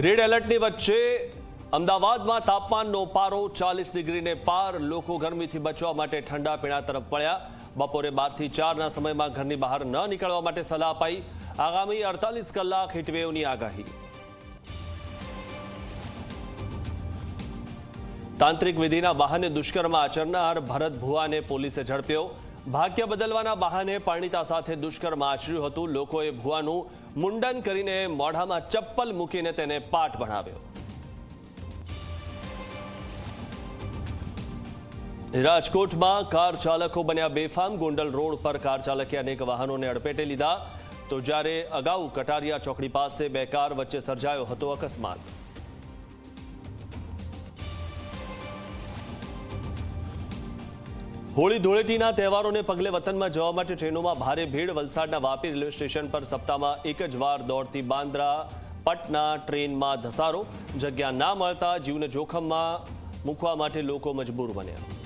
Red એલર્ટની વચ્ચે અમદાવાદમાં તાપમાનનો પારો 40 ડિગ્રીને પાર। લોકો ગરમીથી બચવા માટે ઠંડા પીણા તરફ વળ્યા। બપોરે 12 થી 4ના સમયમાં ઘરની બહાર ન નીકળવા માટે સલાહ અપાઈ। આગામી 48 કલાક હીટવેવની આગાહી। તાંત્રિક વિધિના બહાને દુષ્કર્મ આચરનાર ભરત ભુવાને પોલીસે ઝડપ્યો। ભાગ્ય બદલવાના બહાને પરિણીતા સાથે દુષ્કર્મ આચર્યું હતું। લોકોએ ભુવાનું મુંડન કરીને મોઢામાં ચપ્પલ મૂકીને તેને પાઠ ભણાવ્યો। રાજકોટમાં કાર ચાલકો બન્યા બેફામ। ગોંડલ રોડ પર કાર ચાલકે અનેક વાહનોને અડફેટે લીધા, તો જ્યારે અગાઉ કટારિયા ચોકડી પાસે બે કાર વચ્ચે સર્જાયો હતો અકસ્માત। હોળી ધૂળેટીના તહેવારોને પગલે વતનમાં જવા માટે ટ્રેનોમાં ભારે ભીડ। વલસાડના વાપી રેલવે સ્ટેશન પર સપ્તાહમાં એક જ વાર દોડતી બાંદ્રા પટના ટ્રેનમાં ધસારો। જગ્યા ના મળતા જીવને જોખમમાં મૂકવા માટે લોકો મજબૂર બન્યા।